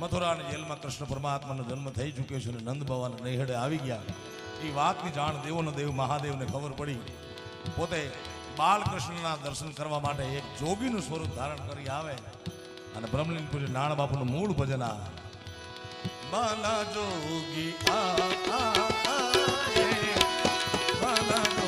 મથુરાની જેલમાં કૃષ્ણ પરમાત્માનો જન્મ થઈ ચૂક્યો છે અને નંદ બાવાના નૈહડે આવી ગયા. એ વાતની જાણ દેવોનો દેવ મહાદેવને ખબર પડી. પોતે બાલકૃષ્ણના દર્શન કરવા માટે એક જોગીનું સ્વરૂપ ધારણ કરી આવે અને બ્રહ્મલીન પૂજ્ય નાણ બાપુનું મૂળ ભજન આ બાલા જોગી આ બાલા